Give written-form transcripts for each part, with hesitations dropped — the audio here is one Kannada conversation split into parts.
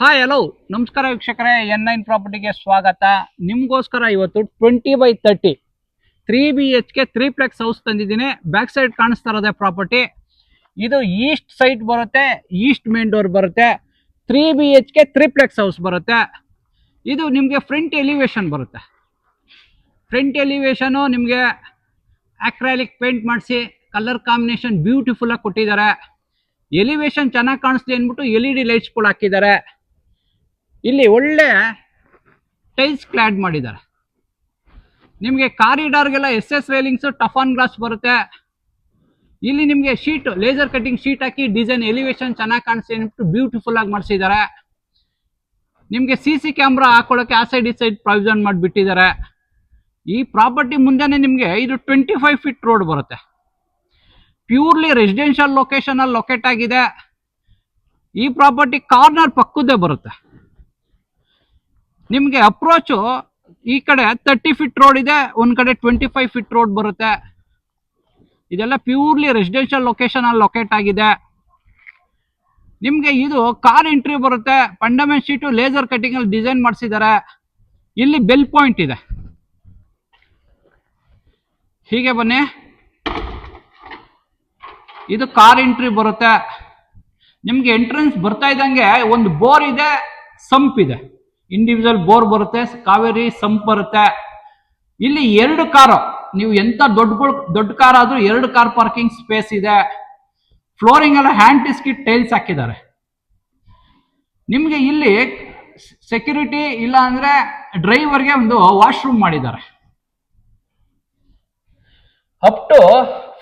ಹಾಯ್ ಹಲೋ ನಮಸ್ಕಾರ ವೀಕ್ಷಕರೇ, N9 ಪ್ರಾಪರ್ಟಿಗೆ ಸ್ವಾಗತ. ನಿಮಗೋಸ್ಕರ ಇವತ್ತು 20/30 3BHK 3 ಹೌಸ್ ತಂದಿದ್ದೀನಿ. ಬ್ಯಾಕ್ ಸೈಡ್ ಕಾಣಿಸ್ತಾ ಇರೋದೇ ಪ್ರಾಪರ್ಟಿ. ಇದು ಈಸ್ಟ್ ಸೈಡ್ ಬರುತ್ತೆ, ಈಸ್ಟ್ ಮೇನ್ ಡೋರ್ ಬರುತ್ತೆ. 3BHK 3 ಹೌಸ್ ಬರುತ್ತೆ. ಇದು ನಿಮಗೆ ಫ್ರಂಟ್ ಎಲಿವೇಶನ್ ಬರುತ್ತೆ. ಫ್ರಂಟ್ ಎಲಿವೇಶನು ನಿಮಗೆ ಅಕ್ರಾಲಿಕ್ ಪೇಂಟ್ ಮಾಡಿಸಿ ಕಲರ್ ಕಾಂಬಿನೇಷನ್ ಬ್ಯೂಟಿಫುಲ್ ಆಗಿ ಕೊಟ್ಟಿದ್ದಾರೆ. ಎಲಿವೇಶನ್ ಚೆನ್ನಾಗಿ ಕಾಣಿಸ್ಲಿ ಅಂದ್ಬಿಟ್ಟು LED ಲೈಟ್ಸ್ಗಳು ಹಾಕಿದ್ದಾರೆ. ಇಲ್ಲಿ ಒಳ್ಳೆ ಟೈಲ್ಸ್ ಕ್ಲಾಡ್ ಮಾಡಿದ್ದಾರೆ. ನಿಮಗೆ ಕಾರಿಡಾರ್ಗೆಲ್ಲ SS ರೇಲಿಂಗ್ಸ್ ಟಫ್ ಆನ್ ಗ್ಲಾಸ್ ಬರುತ್ತೆ. ಇಲ್ಲಿ ನಿಮಗೆ ಶೀಟ್ ಲೇಸರ್ ಕಟಿಂಗ್ ಶೀಟ್ ಹಾಕಿ ಡಿಸೈನ್ ಎಲಿವೇಶನ್ ಚೆನ್ನಾಗಿ ಕಾಣಿಸಿ ಅಂದ್ಬಿಟ್ಟು ಬ್ಯೂಟಿಫುಲ್ ಆಗಿ ಮಾಡಿಸಿದ್ದಾರೆ. ನಿಮಗೆ CC ಕ್ಯಾಮ್ರಾ ಹಾಕೊಳ್ಳೋಕೆ ಆ ಸೈಡ್ ಈ ಸೈಡ್ ಪ್ರಾವಿಷನ್ ಮಾಡಿಬಿಟ್ಟಿದ್ದಾರೆ. ಈ ಪ್ರಾಪರ್ಟಿ ಮುಂದೆನೆ ನಿಮಗೆ ಇದು 25 ಫೀಟ್ ರೋಡ್ ಬರುತ್ತೆ. ಪ್ಯೂರ್ಲಿ ರೆಸಿಡೆನ್ಷಿಯಲ್ ಲೊಕೇಶನ್ ಅಲ್ಲಿ ಲೊಕೇಟ್ ಆಗಿದೆ. ಈ ಪ್ರಾಪರ್ಟಿ ಕಾರ್ನರ್ ಪಕ್ಕದೇ ಬರುತ್ತೆ. ನಿಮಗೆ ಅಪ್ರೋಚು ಈ ಕಡೆ 30 ಫೀಟ್ ರೋಡ್ ಇದೆ, ಒಂದ್ ಕಡೆ 25 ಫೀಟ್ ರೋಡ್ ಬರುತ್ತೆ. ಇದೆಲ್ಲ ಪ್ಯೂರ್ಲಿ ರೆಸಿಡೆನ್ಷಿಯಲ್ ಲೊಕೇಶನ್ ಅಲ್ಲಿ ಲೊಕೇಟ್ ಆಗಿದೆ. ನಿಮಗೆ ಇದು ಕಾರ್ ಎಂಟ್ರಿ ಬರುತ್ತೆ. ಫಂಡಮೆಂಟ್ ಶೀಟು ಲೇಸರ್ ಕಟಿಂಗ್ ಅಲ್ಲಿ ಡಿಸೈನ್ ಮಾಡಿಸಿದ್ದಾರೆ. ಇಲ್ಲಿ ಬೆಲ್ ಪಾಯಿಂಟ್ ಇದೆ. ಹೀಗೆ ಬನ್ನಿ, ಇದು ಕಾರ್ ಎಂಟ್ರಿ ಬರುತ್ತೆ. ನಿಮ್ಗೆ ಎಂಟ್ರೆನ್ಸ್ ಬರ್ತಾ ಇದ್ದಂಗೆ ಒಂದು ಬೋರ್ ಇದೆ, ಸಂಪ್ ಇದೆ. ಇಂಡಿವಿಜುವಲ್ ಬೋರ್ ಬರುತ್ತೆ, ಕಾವೇರಿ ಸಂಪ್ ಬರುತ್ತೆ. ಇಲ್ಲಿ 2 ಕಾರು, ನೀವು ಎಂತ ದೊಡ್ಡ ಕಾರ್ ಆದ್ರೂ 2 ಕಾರ್ ಪಾರ್ಕಿಂಗ್ ಸ್ಪೇಸ್ ಇದೆ. ಫ್ಲೋರಿಂಗ್ ಎಲ್ಲ ಹ್ಯಾಂಡ್ ಟಿಸ್ಕಿಟ್ ಟೈಲ್ಸ್ ಹಾಕಿದ್ದಾರೆ. ನಿಮ್ಗೆ ಇಲ್ಲಿ ಸೆಕ್ಯೂರಿಟಿ ಇಲ್ಲ ಅಂದ್ರೆ ಡ್ರೈವರ್ಗೆ ಒಂದು ವಾಶ್ರೂಮ್ ಮಾಡಿದ್ದಾರೆ. ಅಪ್ ಟು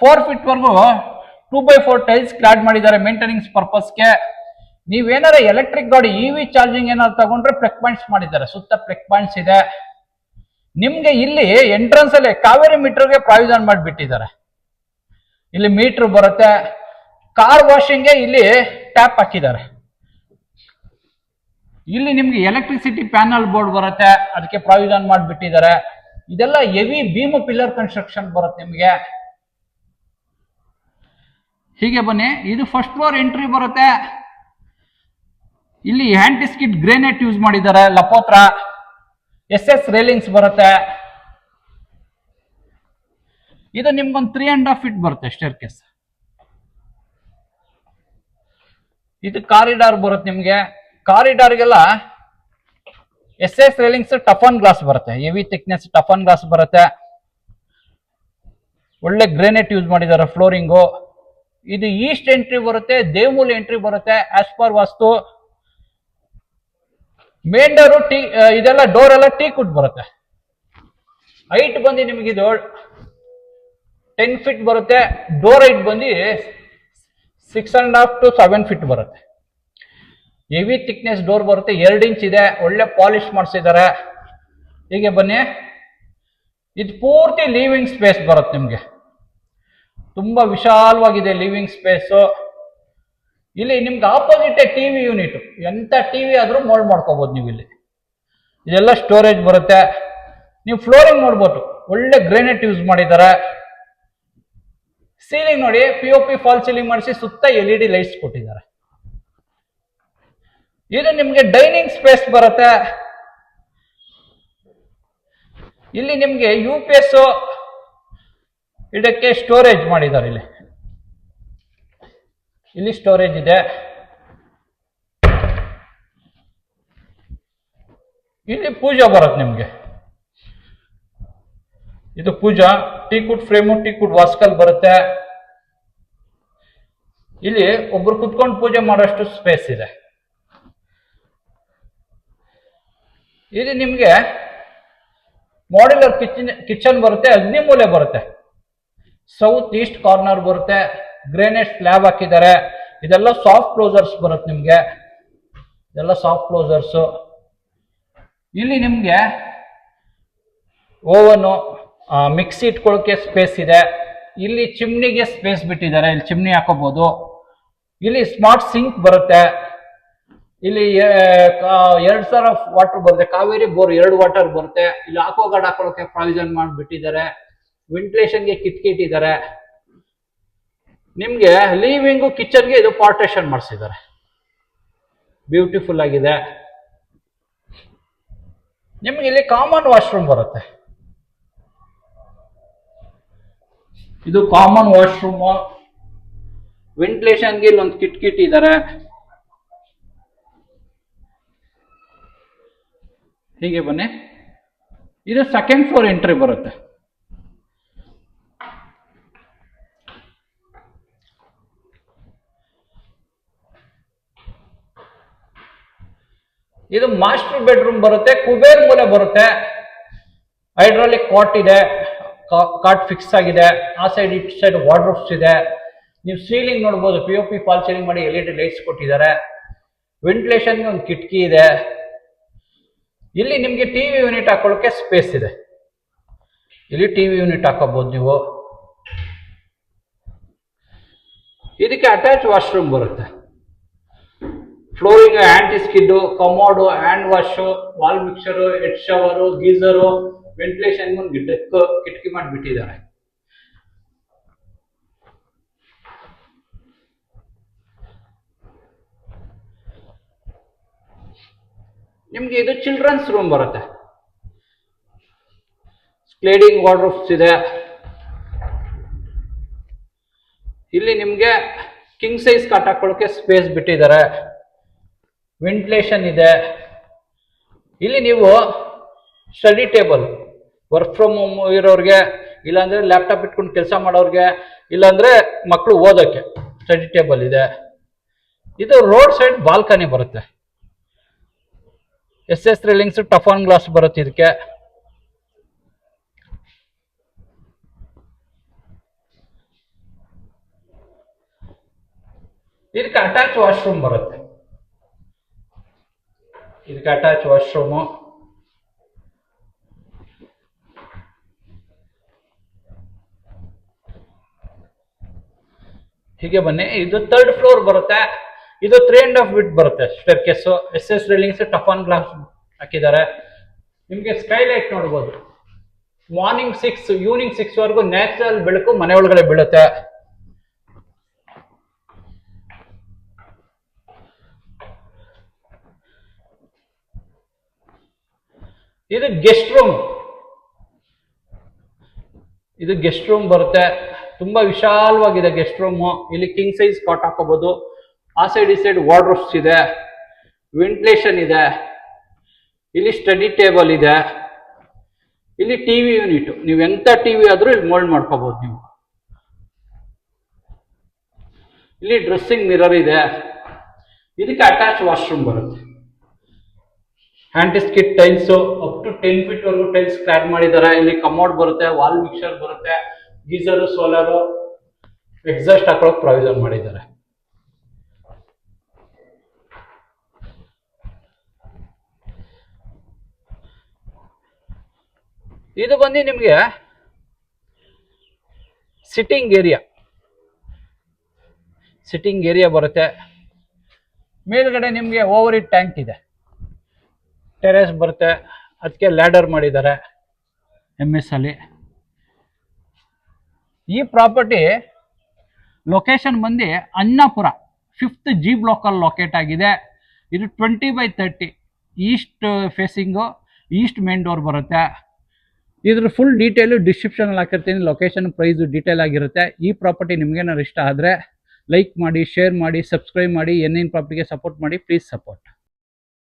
4 ಫೀಟ್ ವರ್ಗೂ 2x4 ಟೈಲ್ಸ್ ಕ್ಲಾಡ್ ಮಾಡಿದ್ದಾರೆ ಮೇಂಟೆನೆನ್ಸ್ ಪರ್ಪಸ್ಗೆ. ನೀವೇನಾರ ಎಲೆಕ್ಟ್ರಿಕ್ ಗಾಡಿ EV ಚಾರ್ಜಿಂಗ್ ಏನಾದ್ರು ತಗೊಂಡ್ರೆ ಪ್ಲಗ್ ಪಾಯಿಂಟ್ಸ್ ಮಾಡಿದ್ದಾರೆ. ಸುತ್ತ ಪ್ಲಗ್ ಪಾಯಿಂಟ್ಸ್ ಇದೆ. ನಿಮ್ಗೆ ಇಲ್ಲಿ ಎಂಟ್ರೆನ್ಸ್ ಅಲ್ಲಿ ಕಾವೇರಿ ಮೀಟರ್ಗೆ ಪ್ರಾವಿಷನ್ ಮಾಡಿಬಿಟ್ಟಿದ್ದಾರೆ. ಇಲ್ಲಿ ಮೀಟರ್ ಬರುತ್ತೆ. ಕಾರ್ ವಾಷಿಂಗ್ಗೆ ಇಲ್ಲಿ ಟ್ಯಾಪ್ ಹಾಕಿದ್ದಾರೆ. ಇಲ್ಲಿ ನಿಮ್ಗೆ ಎಲೆಕ್ಟ್ರಿಸಿಟಿ ಪ್ಯಾನಲ್ ಬೋರ್ಡ್ ಬರುತ್ತೆ, ಅದಕ್ಕೆ ಪ್ರಾವಿಷನ್ ಮಾಡಿಬಿಟ್ಟಿದ್ದಾರೆ. ಇದೆಲ್ಲ ಹೆವಿ ಬೀಮ್ ಪಿಲ್ಲರ್ ಕನ್ಸ್ಟ್ರಕ್ಷನ್ ಬರುತ್ತೆ ನಿಮಗೆ. ಹೀಗೆ ಬನ್ನಿ, ಇದು ಫಸ್ಟ್ ಫ್ಲೋರ್ ಎಂಟ್ರಿ ಬರುತ್ತೆ. ಇಲ್ಲಿ ಹ್ಯಾಂಡ್ ಟಿಸ್ಕಿಟ್ ಗ್ರೇನೈಟ್ ಯೂಸ್ ಮಾಡಿದ್ದಾರೆ, ಲಪೋತ್ರ. SS ರೇಲಿಂಗ್ಸ್ ಬರುತ್ತೆ. ಇದು ನಿಮ್ಗೊಂದು 3.5 ಫೀಟ್ ಬರುತ್ತೆ ಸ್ಟೇರ್ ಕೇಸ್. ಇದು ಕಾರಿಡಾರ್ ಬರುತ್ತೆ ನಿಮ್ಗೆ. ಕಾರಿಡಾರ್ಗೆಲ್ಲ SS ರೇಲಿಂಗ್ಸ್ ಟಫ್ ಆನ್ ಗ್ಲಾಸ್ ಬರುತ್ತೆ, ಹೆವಿ ಥಿಕ್ನೆಸ್ ಟಫ್ ಆನ್ ಗ್ಲಾಸ್ ಬರುತ್ತೆ. ಒಳ್ಳೆ ಗ್ರೇನೈಟ್ ಯೂಸ್ ಮಾಡಿದ್ದಾರೆ ಫ್ಲೋರಿಂಗು. ಇದು ಈಸ್ಟ್ ಎಂಟ್ರಿ ಬರುತ್ತೆ, ದೇವಮೂಲ ಎಂಟ್ರಿ ಬರುತ್ತೆ as per vastu. Main door ಇದೆಲ್ಲ ಡೋರ್ ಎಲ್ಲ ಟೀಕುಡ್ ಬರುತ್ತೆ. ಹೈಟ್ ಬಂದು ನಿಮಗೆ ಇದು 10 ಫೀಟ್ ಬರುತ್ತೆ. ಡೋರ್ ಹೈಟ್ ಬಂದು 6.5 to 7 ಫೀಟ್ ಬರುತ್ತೆ. ಹೆವಿ ಥಿಕ್ನೆಸ್ ಡೋರ್ ಬರುತ್ತೆ. 2 ಇಂಚ್ ಇದೆ. ಒಳ್ಳೆ ಪಾಲಿಶ್ ಮಾಡಿಸಿದ್ದಾರೆ. ಹೀಗೆ ಬನ್ನಿ, ಇದು ಪೂರ್ತಿ ಲಿವಿಂಗ್ ಸ್ಪೇಸ್ ಬರುತ್ತೆ ನಿಮ್ಗೆ. ತುಂಬಾ ವಿಶಾಲವಾಗಿದೆ ಲಿವಿಂಗ್ ಸ್ಪೇಸು. ಇಲ್ಲಿ ನಿಮ್ಗೆ ಆಪೋಸಿಟ್ TV ಯೂನಿಟ್, ಎಂತ TV ಆದ್ರೂ ಮೋಲ್ಡ್ ಮಾಡ್ಕೋಬಹುದು ನೀವು. ಇಲ್ಲಿ ಇದೆಲ್ಲ ಸ್ಟೋರೇಜ್ ಬರುತ್ತೆ. ನೀವು ಫ್ಲೋರಿಂಗ್ ನೋಡ್ಬೋದು, ಒಳ್ಳೆ ಗ್ರೇನೈಟ್ ಯೂಸ್ ಮಾಡಿದ್ದಾರೆ. ಸೀಲಿಂಗ್ ನೋಡಿ, POP ಫಾಲ್ ಸೀಲಿಂಗ್ ಮಾಡಿಸಿ ಸುತ್ತ LED ಲೈಟ್ಸ್ ಕೊಟ್ಟಿದ್ದಾರೆ. ಇದು ನಿಮ್ಗೆ ಡೈನಿಂಗ್ ಸ್ಪೇಸ್ ಬರುತ್ತೆ. ಇಲ್ಲಿ ನಿಮ್ಗೆ UPS ಇದಕ್ಕೆ ಸ್ಟೋರೇಜ್ ಮಾಡಿದ್ದಾರೆ. ಇಲ್ಲಿ ಸ್ಟೋರೇಜ್ ಇದೆ. ಇಲ್ಲಿ ಪೂಜಾ ಬರುತ್ತೆ ನಿಮ್ಗೆ. ಇದು ಪೂಜಾ ಟೀಕುಡ್ ಫ್ರೇಮು, ಟೀಕುಡ್ ವಾಸ್ಕಲ್ ಬರುತ್ತೆ. ಇಲ್ಲಿ ಒಬ್ರು ಕುತ್ಕೊಂಡು ಪೂಜೆ ಮಾಡೋಷ್ಟು ಸ್ಪೇಸ್ ಇದೆ. ಇದು ನಿಮ್ಗೆ ಮಾಡ್ಯುಲರ್ ಕಿಚನ್ ಬರುತ್ತೆ. ಅಗ್ನಿಮೂಲೆ ಬರುತ್ತೆ. ಸೌತ್ ಈಸ್ಟ್ ಕಾರ್ನರ್ ಬರುತ್ತೆ. ಗ್ರೇನೈಟ್ ಸ್ಲ್ಯಾಬ್ ಹಾಕಿದ್ದಾರೆ. ಇದೆಲ್ಲ ಸಾಫ್ಟ್ ಕ್ಲೋಸರ್ಸ್ ಬರುತ್ತೆ ನಿಮ್ಗೆ. ಇದೆಲ್ಲ ಸಾಫ್ಟ್ ಕ್ಲೋಸರ್ಸ್. ಇಲ್ಲಿ ನಿಮ್ಗೆ ಓವನು, ಮಿಕ್ಸಿ ಇಟ್ಕೊಳ್ಳೋಕೆ ಸ್ಪೇಸ್ ಇದೆ. ಇಲ್ಲಿ ಚಿಮ್ನಿಗೆ ಸ್ಪೇಸ್ ಬಿಟ್ಟಿದ್ದಾರೆ, ಇಲ್ಲಿ ಚಿಮ್ನಿ ಹಾಕೋಬಹುದು. ಇಲ್ಲಿ ಸ್ಮಾರ್ಟ್ ಸಿಂಕ್ ಬರುತ್ತೆ. ಇಲ್ಲಿ 2,000 ವಾಟರ್ ಬರುತ್ತೆ. ಕಾವೇರಿ ಬೋರ್ 2 ವಾಟರ್ ಬರುತ್ತೆ. ಇಲ್ಲಿ ಆಕ್ವಾಗಾರ್ಡ್ ಹಾಕೊಳ್ಳೋಕೆ ಪ್ರಾವಿಷನ್ ಮಾಡಿಬಿಟ್ಟಿದ್ದಾರೆ. ವೆಂಟಿಲೇಷನ್ಗೆ ಕಿಟಕಿ ಇಟ್ಟಿದ್ದಾರೆ. ನಿಮ್ಗೆ ಲಿವಿಂಗು ಕಿಚನ್ಗೆ ಇದು ಪಾರ್ಟೇಷನ್ ಮಾಡಿಸಿದ್ದಾರೆ. ಬ್ಯೂಟಿಫುಲ್ ಆಗಿದೆ. ನಿಮ್ಗೆ ಇಲ್ಲಿ ಕಾಮನ್ ವಾಶ್ರೂಮ್ ಬರುತ್ತೆ. ಇದು ಕಾಮನ್ ವಾಶ್ರೂಮ್. ವೆಂಟಿಲೇಷನ್ಗೆ ಇಲ್ಲೊಂದು ಕಿಟ್ ಇದ್ದಾರೆ. ಹೀಗೆ ಬನ್ನಿ. ಇದು ಸೆಕೆಂಡ್ ಫ್ಲೋರ್ ಎಂಟ್ರಿ ಬರುತ್ತೆ. ಇದು ಮಾಸ್ಟರ್ ಬೆಡ್ರೂಮ್ ಬರುತ್ತೆ. ಕುಬೇರ್ ಮೂಲೆ ಬರುತ್ತೆ. ಹೈಡ್ರಾಲಿಕ್ ಕಾಟ್ ಇದೆ. ಕಾಟ್ ಫಿಕ್ಸ್ ಆಗಿದೆ. ಆ ಸೈಡ್ ಇಟ್ ಸೈಡ್ ವಾರ್ಡ್ರೋಬ್ಸ್ ಇದೆ. ನೀವು ಸೀಲಿಂಗ್ ನೋಡ್ಬೋದು, POP ಫಾಲ್ ಸೀಲಿಂಗ್ ಮಾಡಿ LED ಲೈಟ್ಸ್ ಕೊಟ್ಟಿದ್ದಾರೆ. ವೆಂಟಿಲೇಷನ್ಗೆ ಒಂದು ಕಿಟಕಿ ಇದೆ. ಇಲ್ಲಿ ನಿಮಗೆ ಟಿವಿ ಯೂನಿಟ್ ಹಾಕೊಳ್ಳೋಕೆ ಸ್ಪೇಸ್ ಇದೆ. ಇಲ್ಲಿ ಟಿವಿ ಯೂನಿಟ್ ಹಾಕೋಬಹುದು ನೀವು. ಇದಕ್ಕೆ ಅಟ್ಯಾಚ್ ವಾಶ್ರೂಮ್ ಬರುತ್ತೆ. Flooring anti skid, commode, hand wash, wall mixer, head shower, geyser, ventilation ಒಂದು ಕಿಟಕಿ ಮಾಡಿಬಿಟ್ಟಿದ್ದಾರೆ. ನಿಮ್ಗೆ ಇದು ಚಿಲ್ಡ್ರನ್ಸ್ ರೂಮ್ ಬರುತ್ತೆ. ಸ್ಲೈಡಿಂಗ್ ವಾರ್ಡ್ರೋಬ್ಸ್ ಇದೆ. ಇಲ್ಲಿ ನಿಮ್ಗೆ ಕಿಂಗ್ ಸೈಜ್ ಕಾಟ್ ಹಾಕೊಳ್ಳೋಕೆ ಸ್ಪೇಸ್ ಬಿಟ್ಟಿದ್ದಾರೆ. ವೆಂಟಿಲೇಷನ್ ಇದೆ. ಇಲ್ಲಿ ನೀವು study table, work from home ಇರೋರಿಗೆ, ಇಲ್ಲಾಂದ್ರೆ ಲ್ಯಾಪ್ಟಾಪ್ ಇಟ್ಕೊಂಡು ಕೆಲಸ ಮಾಡೋರಿಗೆ, ಇಲ್ಲಾಂದ್ರೆ ಮಕ್ಕಳು ಓದೋಕ್ಕೆ ಸ್ಟಡಿ ಟೇಬಲ್ ಇದೆ. ಇದು ರೋಡ್ ಸೈಡ್ ಬಾಲ್ಕನಿ ಬರುತ್ತೆ. SS ರೇಲಿಂಗ್ಸ್, ಟಫಾನ್ ಗ್ಲಾಸ್ ಬರುತ್ತೆ ಇದಕ್ಕೆ. ಇದಕ್ಕೆ ಅಟ್ಯಾಚ್ ವಾಶ್ರೂಮ್ ಬರುತ್ತೆ. ಇದಕ್ಕೆ ಅಟ್ಯಾಚ್ ವಾಶ್ರೂಮು. ಹೀಗೆ ಬನ್ನಿ. ಇದು 3rd ಫ್ಲೋರ್ ಬರುತ್ತೆ. ಇದು 3.5 ಫೀಟ್ ಬರುತ್ತೆ ಸ್ಟೇರ್ ಕೇಸು. SS ರೇಲಿಂಗ್ಸ್, ಟಫಾನ್ ಗ್ಲಾಸ್ ಹಾಕಿದ್ದಾರೆ. ನಿಮಗೆ ಸ್ಕೈಲೈಟ್ ನೋಡ್ಬೋದು. ಮಾರ್ನಿಂಗ್ 6 ಈವ್ನಿಂಗ್ 6 ವರೆಗೂ ನ್ಯಾಚುರಲ್ ಬೆಳಕು ಮನೆ ಒಳಗಡೆ ಬೀಳುತ್ತೆ. ಇದು ಗೆಸ್ಟ್ ರೂಮ್. ಇದು ಗೆಸ್ಟ್ ರೂಮ್ ಬರುತ್ತೆ. ತುಂಬಾ ವಿಶಾಲವಾಗಿದೆ ಗೆಸ್ಟ್ ರೂಮು. ಇಲ್ಲಿ ಕಿಂಗ್ ಸೈಜ್ ಕಾಟ್ ಹಾಕೋಬಹುದು. ಆ ಸೈಡ್ ಈ ಸೈಡ್ ವಾರ್ಡ್ರೋಬ್ಸ್ ಇದೆ. ವೆಂಟಿಲೇಷನ್ ಇದೆ. ಇಲ್ಲಿ ಸ್ಟಡಿ ಟೇಬಲ್ ಇದೆ. ಇಲ್ಲಿ ಟಿವಿ ಯೂನಿಟ್, ನೀವು ಎಂತ ಟಿವಿ ಆದ್ರೂ ಇಲ್ಲಿ ಮೋಲ್ಡ್ ಮಾಡ್ಕೋಬಹುದು ನೀವು. ಇಲ್ಲಿ ಡ್ರೆಸ್ಸಿಂಗ್ ಮಿರರ್ ಇದೆ. ಇದಕ್ಕೆ ಅಟ್ಯಾಚ್ ವಾಶ್ರೂಮ್ ಬರುತ್ತೆ. ಆಂಟಿಸ್ಕಿಟ್ ಟೈಲ್ಸ್, ಅಪ್ ಟು 10 ಫೀಟ್ ವರೆಗೂ ಟೈಲ್ಸ್ ಕ್ಲಾಡ್ ಮಾಡಿದ್ದಾರೆ. ಇಲ್ಲಿ ಕಮೋಡ್ ಬರುತ್ತೆ, ವಾಲ್ ಮಿಕ್ಸರ್ ಬರುತ್ತೆ, ಗೀಸರ್, ಸೋಲಾರ್, ಎಕ್ಸಾಸ್ಟ್ ಹಾಕೊಳ್ಳೋಕೆ ಪ್ರಾವಿಷನ್ ಮಾಡಿದ್ದಾರೆ. ಇದು ಬಂದು ನಿಮಗೆ ಸಿಟ್ಟಿಂಗ್ ಏರಿಯಾ ಬರುತ್ತೆ. ಮೇಲ್ಗಡೆ ನಿಮಗೆ ಓವರ್ ಹೆಡ್ ಟ್ಯಾಂಕ್ ಇದೆ. ಟೆರೆಸ್ ಬರುತ್ತೆ. ಅದಕ್ಕೆ ಲ್ಯಾಡರ್ ಮಾಡಿದ್ದಾರೆ MS ಅಲ್ಲಿ. ಈ ಪ್ರಾಪರ್ಟಿ ಲೊಕೇಶನ್ ಬಂದು ಅನ್ನಾಪುರ 5th G ಬ್ಲಾಕ್ ಅಲ್ಲಿ ಲೊಕೇಟ್ ಆಗಿದೆ. ಇದು 20/30 East facing, East main door ಬರುತ್ತೆ. ಇದ್ರ ಫುಲ್ ಡೀಟೇಲು ಡಿಸ್ಕ್ರಿಪ್ಷನ್ ಅಲ್ಲಿ ಹಾಕಿರ್ತೀನಿ. ಲೊಕೇಶನ್, ಪ್ರೈಸ್ ಡೀಟೇಲ್ ಆಗಿರುತ್ತೆ. ಈ ಪ್ರಾಪರ್ಟಿ ನಿಮ್ಗೇನಾದ್ರು ಇಷ್ಟ ಆದರೆ ಲೈಕ್ ಮಾಡಿ, ಶೇರ್ ಮಾಡಿ, ಸಬ್ಸ್ಕ್ರೈಬ್ ಮಾಡಿ. NN ಪ್ರಾಪರ್ಟಿಗೆ ಸಪೋರ್ಟ್ ಮಾಡಿ. Please support.